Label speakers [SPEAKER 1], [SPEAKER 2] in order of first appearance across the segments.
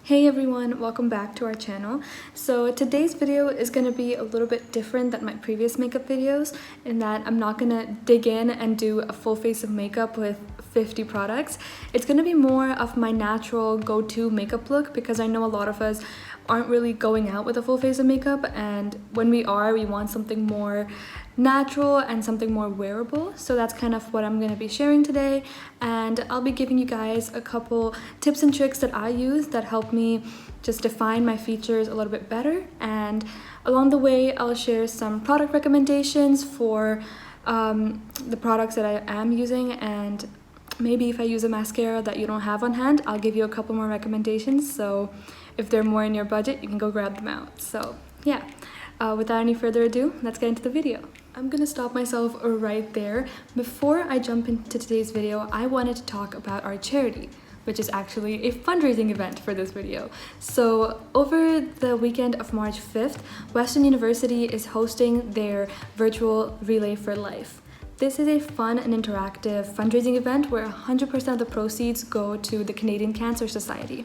[SPEAKER 1] Hey everyone, welcome back to our channel. So today's video is going to be a little bit different than my previous makeup videos in that I'm not going to dig in and do a full face of makeup with 50 products. It's going to be more of my natural go-to makeup look because I know a lot of us aren't really going out with a full face of makeup, and when we are, we want something more natural and something more wearable. So that's kind of what I'm going to be sharing today, and I'll be giving you guys a couple tips and tricks that I use that help me just define my features a little bit better, and along the way I'll share some product recommendations for the products that I am using, and maybe if I use a mascara that you don't have on hand, I'll give you a couple more recommendations, so if they're more in your budget, you can go grab them out. So yeah, without any further ado, let's get into the video. I'm gonna stop myself right there. Before I jump into today's video, I wanted to talk about our charity, which is actually a fundraising event for this video. So over the weekend of March 5th, Western University is hosting their virtual Relay for Life. This is a fun and interactive fundraising event where 100% of the proceeds go to the Canadian Cancer Society.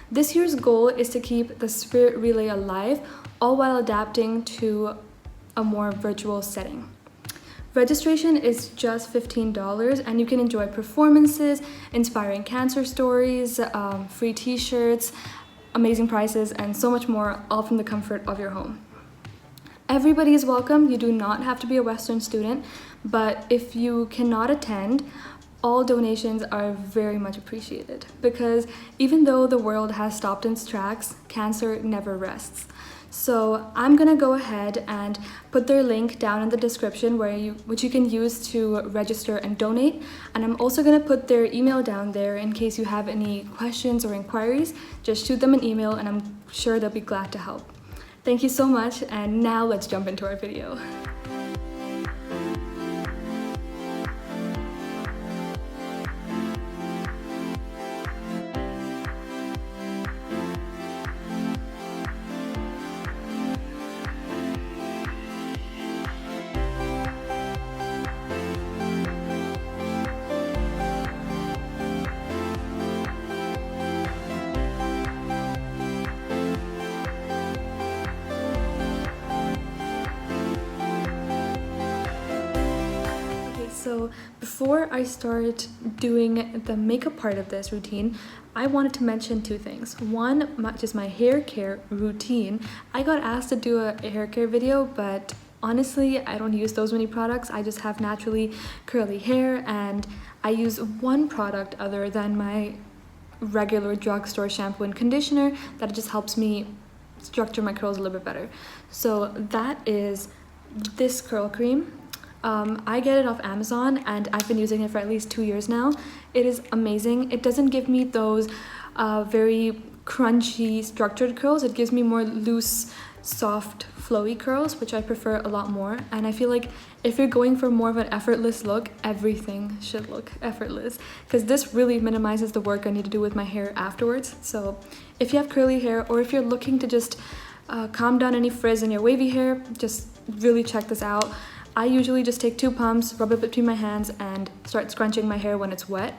[SPEAKER 1] This year's goal is to keep the Spirit Relay alive, all while adapting to a more virtual setting. Registration is just $15, and you can enjoy performances, inspiring cancer stories, free t-shirts, amazing prices, and so much more, all from the comfort of your home. Everybody is welcome. You do not have to be a Western student, but if you cannot attend, all donations are very much appreciated, because even though the world has stopped in its tracks, cancer never rests. So I'm gonna go ahead and put their link down in the description which you can use to register and donate, and I'm also gonna put their email down there in case you have any questions or inquiries. Just shoot them an email and I'm sure they'll be glad to help. Thank you so much, and now let's jump into our video. So before I start doing the makeup part of this routine, I wanted to mention two things. One, just my hair care routine. I got asked to do a hair care video, but honestly, I don't use those many products. I just have naturally curly hair, and I use one product other than my regular drugstore shampoo and conditioner that just helps me structure my curls a little bit better. So that is this curl cream. I get it off Amazon, and I've been using it for at least 2 years now. It is amazing. It doesn't give me those very crunchy structured curls. It gives me more loose, soft, flowy curls, which I prefer a lot more. And I feel like if you're going for more of an effortless look, everything should look effortless, because this really minimizes the work I need to do with my hair afterwards. So if you have curly hair, or if you're looking to just calm down any frizz in your wavy hair, just really check this out. I usually just take 2 pumps, rub it between my hands, and start scrunching my hair when it's wet,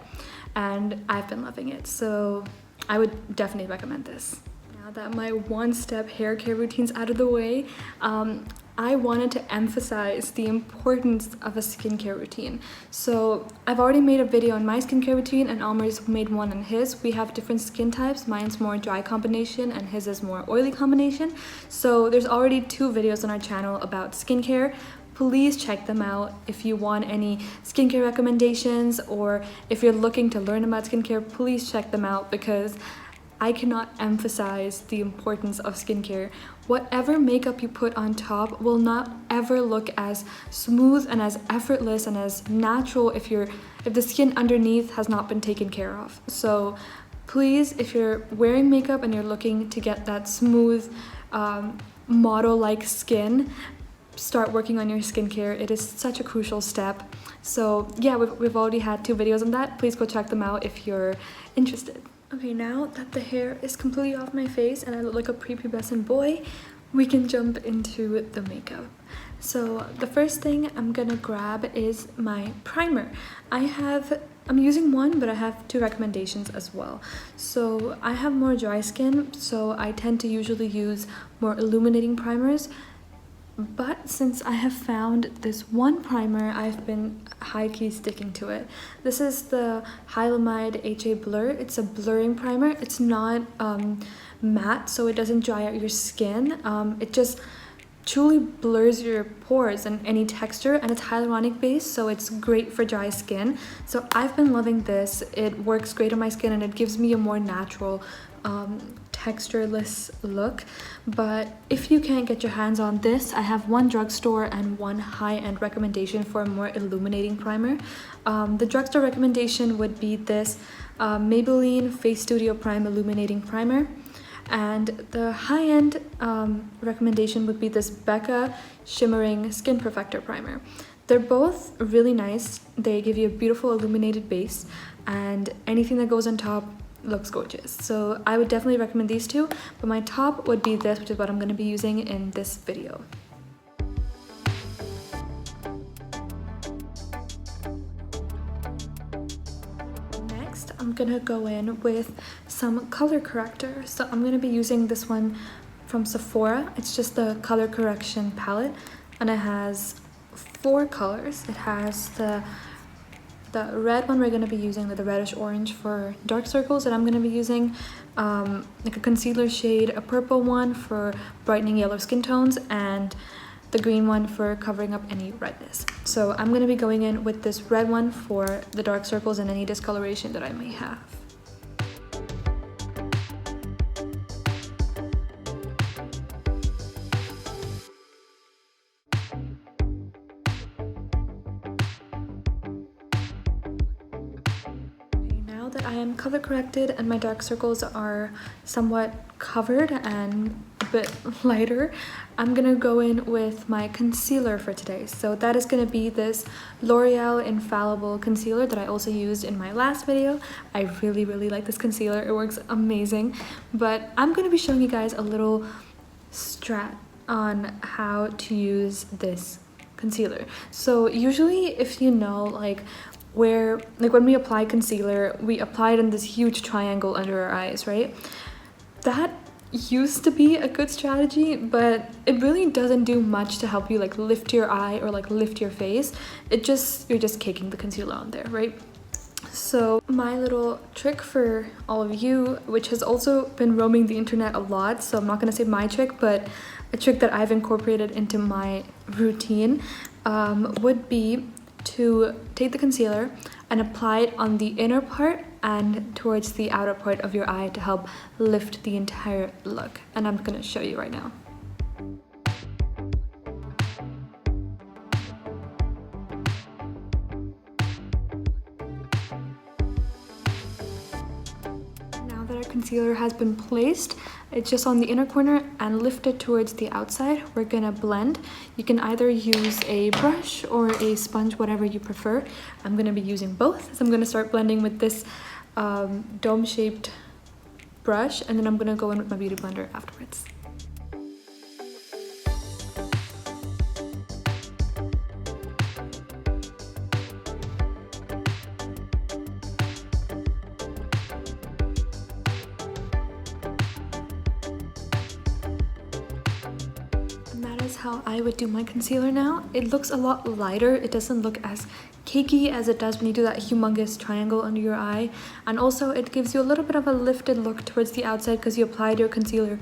[SPEAKER 1] and I've been loving it. So I would definitely recommend this. Now that my one-step hair care routine's out of the way, I wanted to emphasize the importance of a skincare routine. So I've already made a video on my skincare routine, and Almer's made one on his. We have different skin types. Mine's more dry combination and his is more oily combination. So there's already 2 videos on our channel about skincare. Please check them out if you want any skincare recommendations, or if you're looking to learn about skincare, please check them out, because I cannot emphasize the importance of skincare. Whatever makeup you put on top will not ever look as smooth and as effortless and as natural if the skin underneath has not been taken care of. So please, if you're wearing makeup and you're looking to get that smooth, model-like skin, start working on your skincare. It is such a crucial step. So yeah, we've already had 2 videos on that. Please go check them out if you're interested. Okay, now that the hair is completely off my face and I look like a prepubescent boy, we can jump into the makeup. So the first thing I'm gonna grab is my primer. I have I'm using one, but I have two recommendations as well. So I have more dry skin, so I tend to usually use more illuminating primers. But since I have found this one primer, I've been high-key sticking to it. This is the Hylamide HA Blur. It's a blurring primer. It's not matte, so it doesn't dry out your skin. It just truly blurs your pores and any texture, and it's hyaluronic based, so it's great for dry skin. So I've been loving this. It works great on my skin and it gives me a more natural textureless look. But if you can't get your hands on this, I have one drugstore and one high-end recommendation for a more illuminating primer. The drugstore recommendation would be this Maybelline Face Studio Prime Illuminating Primer, and the high-end recommendation would be this Becca Shimmering Skin Perfector Primer. They're both really nice. They give you a beautiful illuminated base, and anything that goes on top looks gorgeous. So I would definitely recommend these two, but my top would be this, which is what I'm going to be using in this video. Next, I'm gonna go in with some color corrector. So I'm gonna be using this one from Sephora. It's just the color correction palette, and it has 4 colors. It has the red one we're going to be using, the reddish orange for dark circles, and I'm going to be using like a concealer shade, a purple one for brightening yellow skin tones, and the green one for covering up any redness. So I'm going to be going in with this red one for the dark circles and any discoloration that I may have. That I am color corrected and my dark circles are somewhat covered and a bit lighter, I'm gonna go in with my concealer for today. So that is gonna be this L'Oreal Infallible concealer that I also used in my last video. I really like this concealer. It works amazing. But I'm gonna be showing you guys a little strat on how to use this concealer. So usually, if you know, like when we apply concealer, we apply it in this huge triangle under our eyes, right? That used to be a good strategy, but it really doesn't do much to help you like lift your eye or like lift your face. You're just caking the concealer on there, right? So my little trick for all of you, which has also been roaming the internet a lot, so I'm not gonna say my trick, but a trick that I've incorporated into my routine would be to take the concealer and apply it on the inner part and towards the outer part of your eye to help lift the entire look. And I'm gonna show you right now. Now that our concealer has been placed, it's just on the inner corner and lift it towards the outside. We're gonna blend. You can either use a brush or a sponge, whatever you prefer. I'm gonna be using both. So I'm gonna start blending with this dome-shaped brush, and then I'm gonna go in with my beauty blender afterwards. How I would do my concealer now. It looks a lot lighter. It doesn't look as cakey as it does when you do that humongous triangle under your eye, and also it gives you a little bit of a lifted look towards the outside because you applied your concealer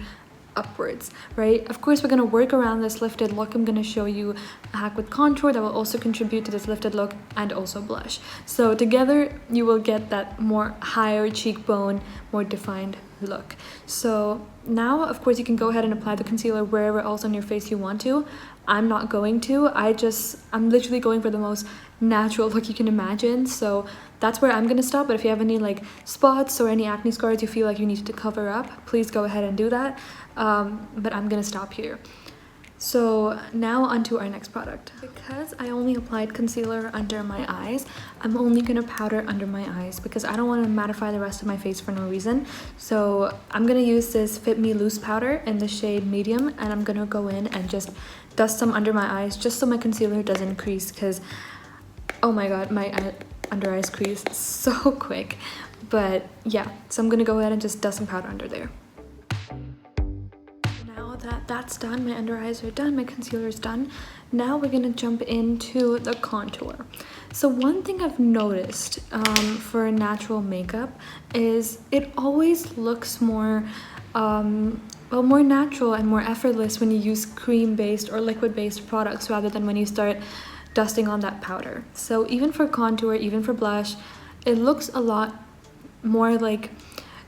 [SPEAKER 1] upwards, right? Of course, we're going to work around this lifted look. I'm going to show you a hack with contour that will also contribute to this lifted look, and also blush. So together you will get that more higher cheekbone, more defined look. So now, of course, you can go ahead and apply the concealer wherever else on your face you want to. I'm not going to. I'm literally going for the most natural look you can imagine. So that's where I'm gonna stop. But if you have any like spots or any acne scars you feel like you need to cover up, please go ahead and do that. But I'm gonna stop here. So now onto our next product. Because I only applied concealer under my eyes, I'm only gonna powder under my eyes because I don't want to mattify the rest of my face for no reason. So I'm gonna use this Fit Me Loose powder in the shade medium, and I'm gonna go in and just dust some under my eyes just so my concealer doesn't crease, because oh my god, under eyes crease so quick. But yeah, so I'm gonna go ahead and just dust some powder under there. Now that that's done, my under eyes are done, my concealer is done. Now we're gonna jump into the contour. So one thing I've noticed for natural makeup is it always looks more well, more natural and more effortless when you use cream-based or liquid-based products rather than when you start dusting on that powder. So even for contour, even for blush, it looks a lot more like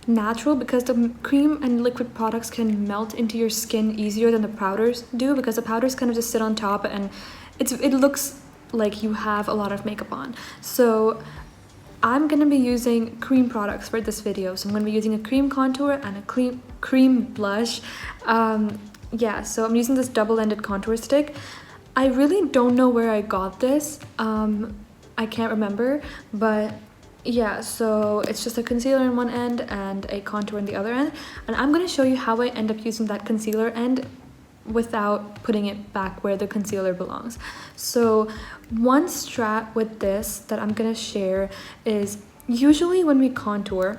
[SPEAKER 1] natural because the cream and liquid products can melt into your skin easier than the powders do, because the powders kind of just sit on top and it looks like you have a lot of makeup on. So I'm gonna be using cream products for this video. So I'm gonna be using a cream contour and a cream blush. Yeah, so I'm using this double-ended contour stick. I really don't know where I got this. I can't remember, but yeah, so it's just a concealer in one end and a contour in the other end. And I'm gonna show you how I end up using that concealer end without putting it back where the concealer belongs. So one strat with this that I'm gonna share is usually when we contour,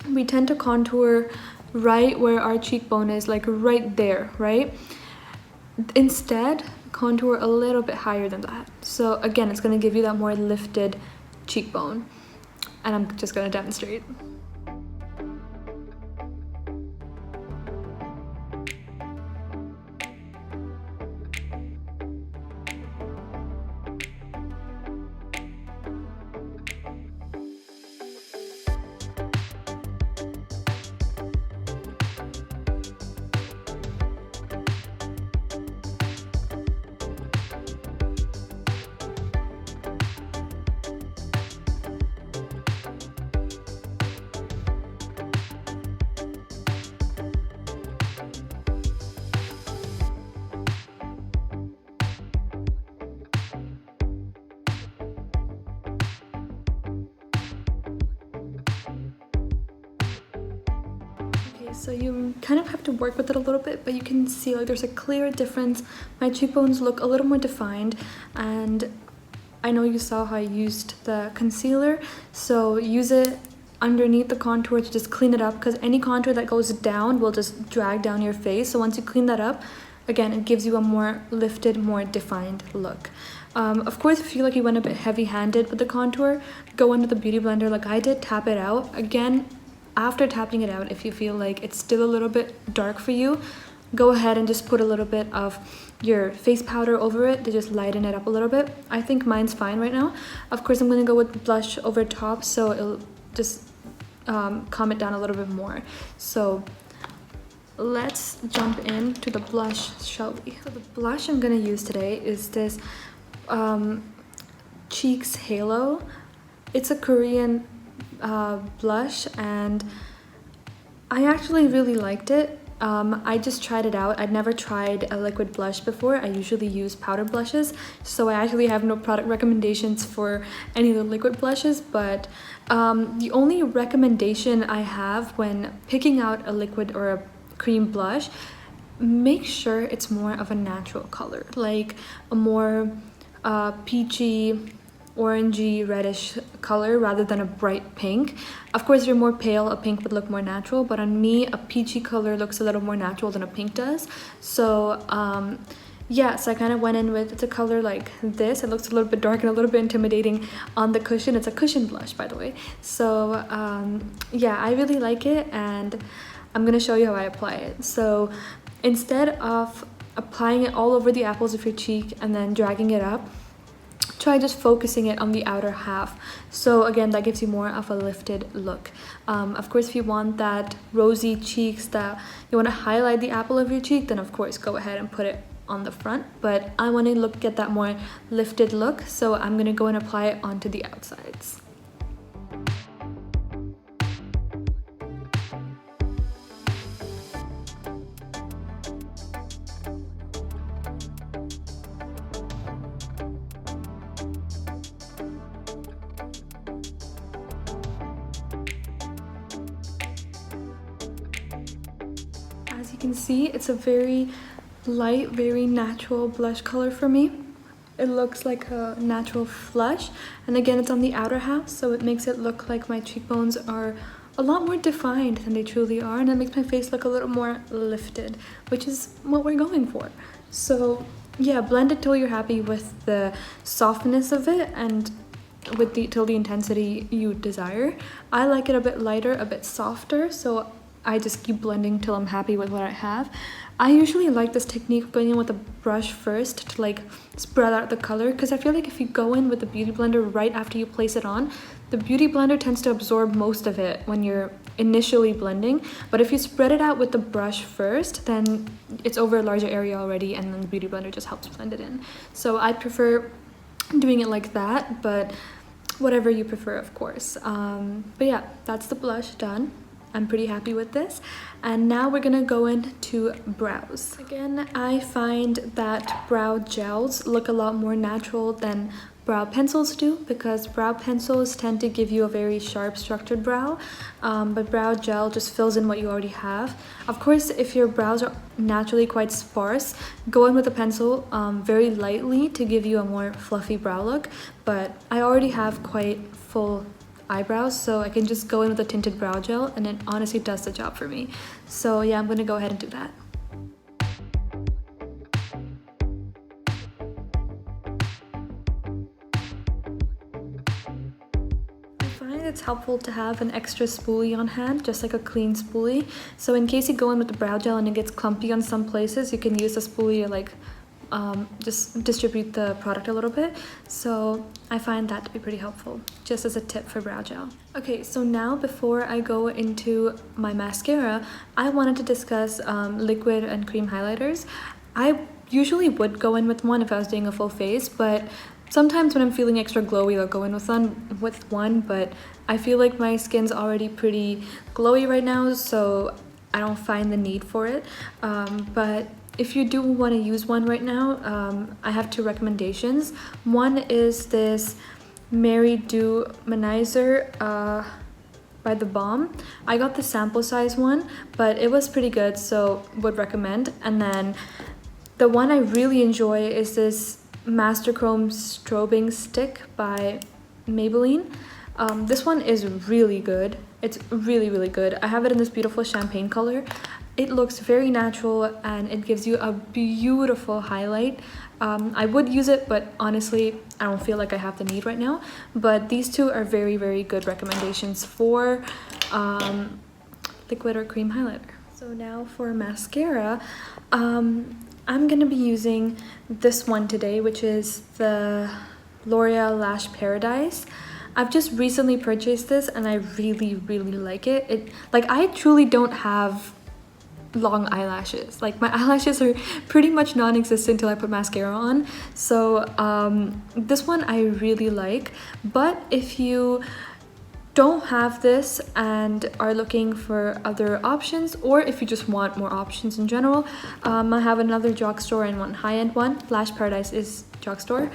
[SPEAKER 1] we tend to contour right where our cheekbone is, like right there, right? Instead, contour a little bit higher than that. So again, it's gonna give you that more lifted cheekbone. And I'm just gonna demonstrate. So you kind of have to work with it a little bit, but you can see like there's a clear difference. My cheekbones look a little more defined, and I know you saw how I used the concealer, so use it underneath the contour to just clean it up, because any contour that goes down will just drag down your face. So once you clean that up, again, it gives you a more lifted, more defined look. Of course, if you feel like you went a bit heavy-handed with the contour, go into the beauty blender like I did, tap it out. Again, after tapping it out, if you feel like it's still a little bit dark for you, go ahead and just put a little bit of your face powder over it to just lighten it up a little bit. I think mine's fine right now. Of course, I'm going to go with blush over top, so it'll just calm it down a little bit more. So let's jump into the blush, shall we? So the blush I'm going to use today is this Cheeks Halo. It's a Korean blush, and I actually really liked it. I just tried it out. I'd never tried a liquid blush before. I usually use powder blushes, so I actually have no product recommendations for any of the liquid blushes, but the only recommendation I have when picking out a liquid or a cream blush, make sure it's more of a natural color, like a more peachy, orangey, reddish color rather than a bright pink. Of course, if you're more pale, a pink would look more natural, but on me, a peachy color looks a little more natural than a pink does. So yeah, so I kind of went in with a color like this. It looks a little bit dark and a little bit intimidating on the cushion. It's a cushion blush, by the way. So yeah, I really like it, and I'm gonna show you how I apply it. So instead of applying it all over the apples of your cheek and then dragging it up, try just focusing it on the outer half. So again, that gives you more of a lifted look. Of course, if you want that rosy cheeks, that you want to highlight the apple of your cheek, then of course go ahead and put it on the front. But I want to get that more lifted look, so I'm going to go and apply it onto the outsides. As you can see, it's a very light, very natural blush color for me. it looks like a natural flush, and again it's on the outer half, so it makes it look like my cheekbones are a lot more defined than they truly are, and it makes my face look a little more lifted, which is what we're going for. So yeah, blend it till you're happy with the softness of it and with till the intensity you desire. I like it a bit lighter, a bit softer, so I just keep blending till I'm happy with what I have. I usually like this technique of going in with a brush first to like spread out the color, because I feel like if you go in with the beauty blender right after you place it on, the beauty blender tends to absorb most of it when you're initially blending. But if you spread it out with the brush first, then it's over a larger area already, and then the beauty blender just helps blend it in. So I prefer doing it like that, but whatever you prefer, of course. But yeah, that's the blush done. I'm pretty happy with this. And now we're gonna go into brows. Again, I find that brow gels look a lot more natural than brow pencils do, because brow pencils tend to give you a very sharp structured brow, but brow gel just fills in what you already have. Of course, if your brows are naturally quite sparse, go in with a pencil very lightly to give you a more fluffy brow look, but I already have quite full eyebrows, so I can just go in with a tinted brow gel, and it honestly does the job for me. So yeah, I'm gonna go ahead and do that. It's helpful to have an extra spoolie on hand, just like a clean spoolie, so in case you go in with the brow gel and it gets clumpy on some places, you can use the spoolie to like just distribute the product a little bit. So I find that to be pretty helpful, just as a tip for brow gel. Okay, so now before I go into my mascara, I wanted to discuss liquid and cream highlighters. I usually would go in with one if I was doing a full face, but sometimes when I'm feeling extra glowy, I'll go in with one, but I feel like my skin's already pretty glowy right now, so I don't find the need for it. But if you do want to use one right now, I have two recommendations. One is this Mary Do Manizer by the Balm. I got the sample size one, but it was pretty good, so would recommend. And then the one I really enjoy is this Master Chrome Strobing Stick by Maybelline. This one is really good. It's really, really good. I have it in this beautiful champagne color. It looks very natural and it gives you a beautiful highlight. I would use it, but honestly, I don't feel like I have the need right now. But these two are very, very good recommendations for liquid or cream highlighter. So now for mascara, I'm gonna be using this one today, which is the L'Oreal Lash Paradise. I've just recently purchased this and I really, really like it. I truly don't have long eyelashes. Like, my eyelashes are pretty much non-existent until I put mascara on. So this one I really like. But if you don't have this and are looking for other options, or if you just want more options in general, I have another drugstore and one high-end one. Lash Paradise is drugstore.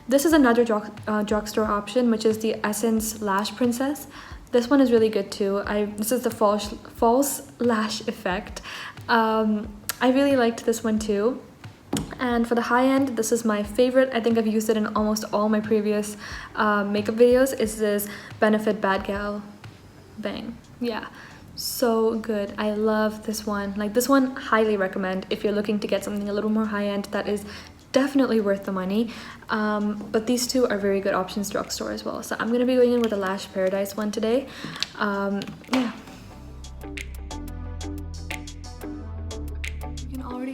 [SPEAKER 1] This is another drugstore option, which is the Essence Lash Princess. This one is really good too. This is the false lash effect. I really liked this one too. And for the high end, this is my favorite. I think I've used it in almost all my previous makeup videos. Is this Benefit Bad Gal Bang. Yeah, so good. I love this one. Like, this one, highly recommend if you're looking to get something a little more high end that is definitely worth the money. But these two are very good options drugstore as well. So I'm gonna be going in with the Lash Paradise one today. Yeah.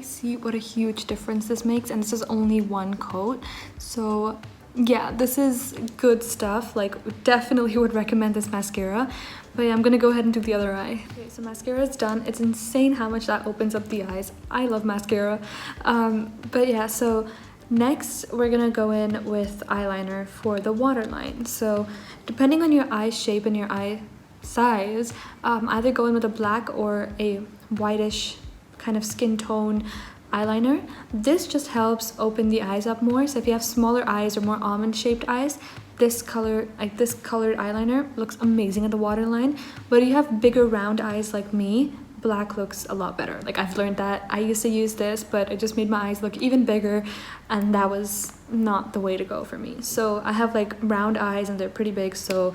[SPEAKER 1] See what a huge difference this makes, and this is only one coat. So yeah, this is good stuff. Like, definitely would recommend this mascara. But yeah, I'm gonna go ahead and do the other eye. Okay, so mascara is done. It's insane how much that opens up the eyes. I love mascara. But yeah, so next we're gonna go in with eyeliner for the waterline. So depending on your eye shape and your eye size, either go in with a black or a whitish kind of skin tone eyeliner. This just helps open the eyes up more. So if you have smaller eyes or more almond shaped eyes, this colored eyeliner looks amazing at the waterline. But if you have bigger round eyes like me, black looks a lot better. Like, I've learned that. I used to use this, but it just made my eyes look even bigger, and that was not the way to go for me. So I have like round eyes and they're pretty big, so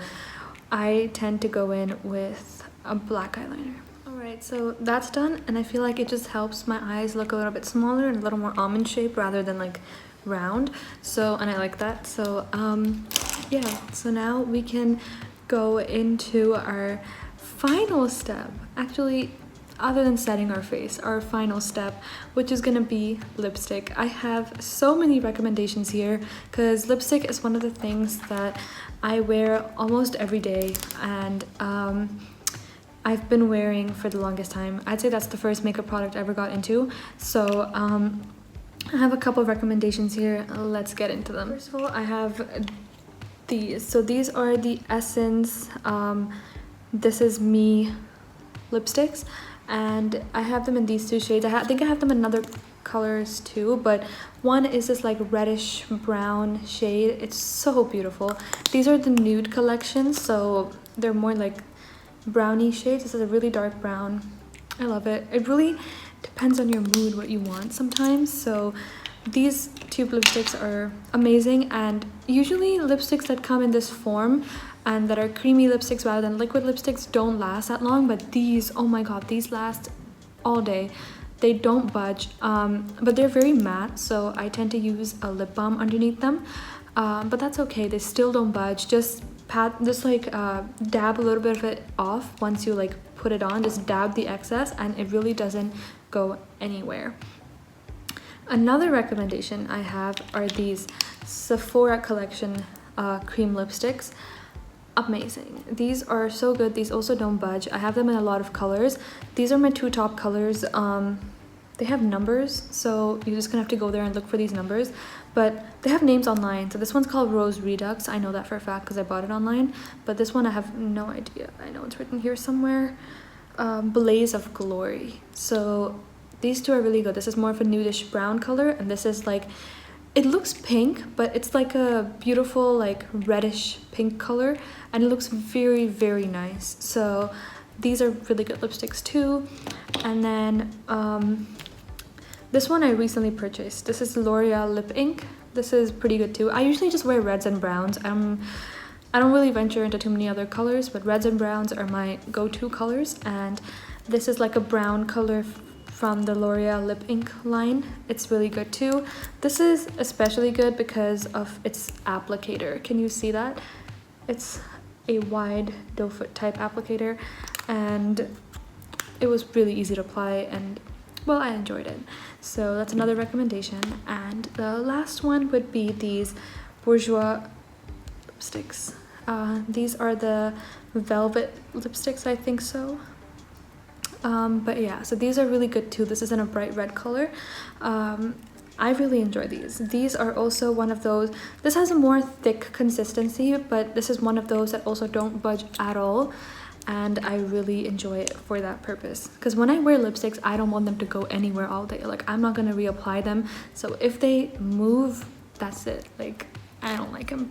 [SPEAKER 1] I tend to go in with a black eyeliner. Alright, so that's done, and I feel like it just helps my eyes look a little bit smaller and a little more almond shape rather than like round. So, and I like that. So yeah, so now we can go into our final step. Actually, other than setting our face, our final step, which is gonna be lipstick. I have so many recommendations here because lipstick is one of the things that I wear almost every day, and I've been wearing for the longest time. I'd say that's the first makeup product I ever got into. So I have a couple of recommendations here. Let's get into them. First of all, I have these. So these are the Essence This Is Me lipsticks, and I have them in these two shades. I think I have them in other colors too, but one is this like reddish brown shade. It's so beautiful. These are the nude collection, so they're more like brownie shades. This is a really dark brown. I love it. It really depends on your mood what you want sometimes. So these tube lipsticks are amazing, and usually lipsticks that come in this form and that are creamy lipsticks rather than liquid lipsticks don't last that long, but these, oh my god, these last all day. They don't budge, but they're very matte, so I tend to use a lip balm underneath them, but that's okay. They still don't budge. Just dab a little bit of it off once you like put it on. Just dab the excess, and it really doesn't go anywhere. Another recommendation I have are these Sephora collection cream lipsticks. Amazing. These are so good. These also don't budge. I have them in a lot of colors. These are my two top colors. They have numbers, so you're just gonna have to go there and look for these numbers, but they have names online. So this one's called Rose Redux. I know that for a fact because I bought it online, but this one I have no idea. I know it's written here somewhere. Blaze of Glory. So these two are really good. This is more of a nudish brown color, and this is like, it looks pink, but it's like a beautiful like reddish pink color, and it looks very, very nice. So these are really good lipsticks too. And then this one I recently purchased. This is L'Oreal Lip Ink. This is pretty good too. I usually just wear reds and browns. I don't really venture into too many other colors, but reds and browns are my go-to colors, and this is like a brown color from the L'Oreal Lip Ink line. It's really good too. This is especially good because of its applicator. Can you see that? It's a wide doe foot type applicator, and it was really easy to apply, and well, I enjoyed it. So that's another recommendation. And the last one would be these Bourjois lipsticks. These are the velvet lipsticks, I think so. But yeah, so these are really good too. This is in a bright red color. I really enjoy these. These are also one of those, this has a more thick consistency, but this is one of those that also don't budge at all, and I really enjoy it for that purpose. Because when I wear lipsticks, I don't want them to go anywhere all day. Like, I'm not gonna reapply them, so if they move, that's it. Like, I don't like them.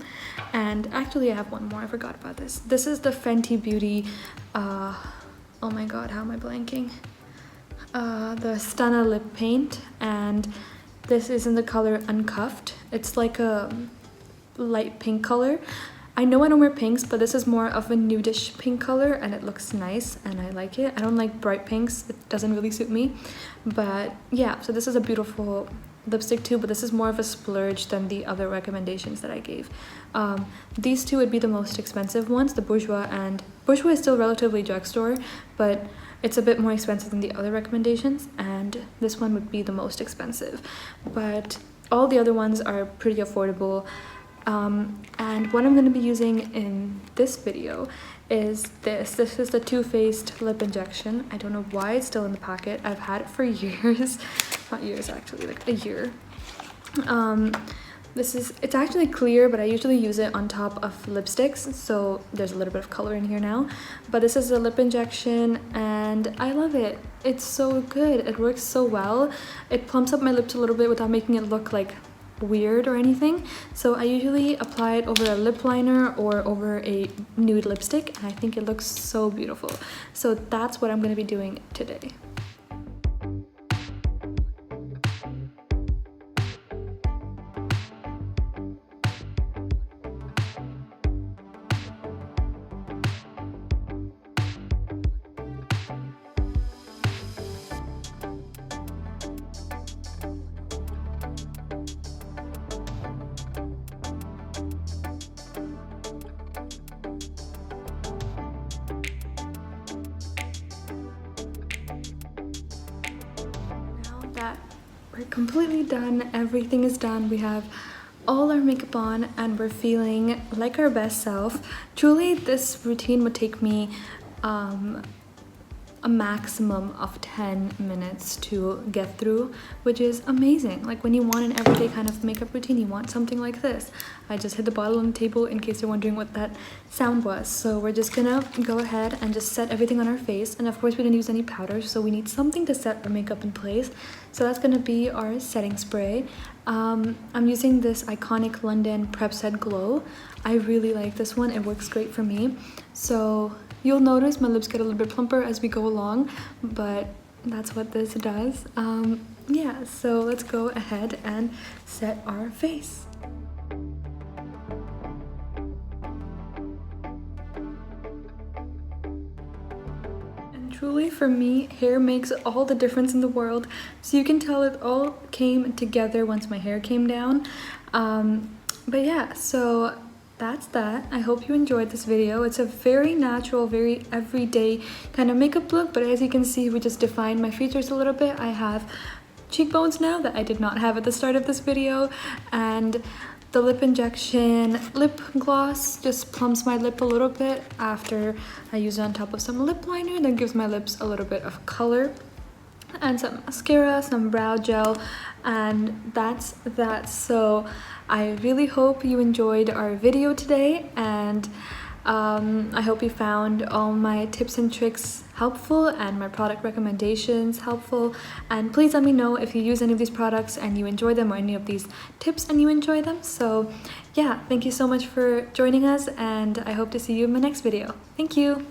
[SPEAKER 1] And actually I have one more, I forgot about this. This is the Fenty Beauty, oh my god, how am I blanking? The Stunna lip paint, and this is in the color Uncuffed. It's like a light pink color. I know I don't wear pinks, but this is more of a nudish pink color, and it looks nice and I like it. I don't like bright pinks, it doesn't really suit me. But yeah, so this is a beautiful lipstick too, but this is more of a splurge than the other recommendations that I gave. These two would be the most expensive ones, the Bourjois, and Bourjois is still relatively drugstore, but it's a bit more expensive than the other recommendations, and this one would be the most expensive. But all the other ones are pretty affordable. And what I'm going to be using in this video is this. This is the Too Faced lip injection. I don't know why it's still in the packet. I've had it for years. Not years actually, like a year. It's actually clear, but I usually use it on top of lipsticks, so there's a little bit of color in here now. But this is a lip injection, and I love it. It's so good. It works so well. It plumps up my lips a little bit without making it look like weird or anything. So I usually apply it over a lip liner or over a nude lipstick, and I think it looks so beautiful. So that's what I'm going to be doing today. That we're completely done, everything is done, we have all our makeup on and we're feeling like our best self. Truly, this routine would take me a maximum of 10 minutes to get through, which is amazing. Like when you want an everyday kind of makeup routine, you want something like this. I just hit the bottle on the table in case you're wondering what that sound was. So we're just gonna go ahead and just set everything on our face, and of course we didn't use any powder, so we need something to set our makeup in place. So that's gonna be our setting spray. I'm using this iconic London Prep Set Glow. I really like this one, it works great for me. So you'll notice my lips get a little bit plumper as we go along, but that's what this does. Yeah, so let's go ahead and set our face. And truly for me, hair makes all the difference in the world. So you can tell it all came together once my hair came down. But yeah, so that's that. I hope you enjoyed this video. It's a very natural, very everyday kind of makeup look, but as you can see, we just defined my features a little bit. I have cheekbones now that I did not have at the start of this video, and the lip injection lip gloss just plumps my lip a little bit after I use it on top of some lip liner, that gives my lips a little bit of color, and some mascara, some brow gel, and that's that. So I really hope you enjoyed our video today, and I hope you found all my tips and tricks helpful and my product recommendations helpful. And please let me know if you use any of these products and you enjoy them, or any of these tips and you enjoy them. So yeah, thank you so much for joining us, and I hope to see you in my next video. Thank you.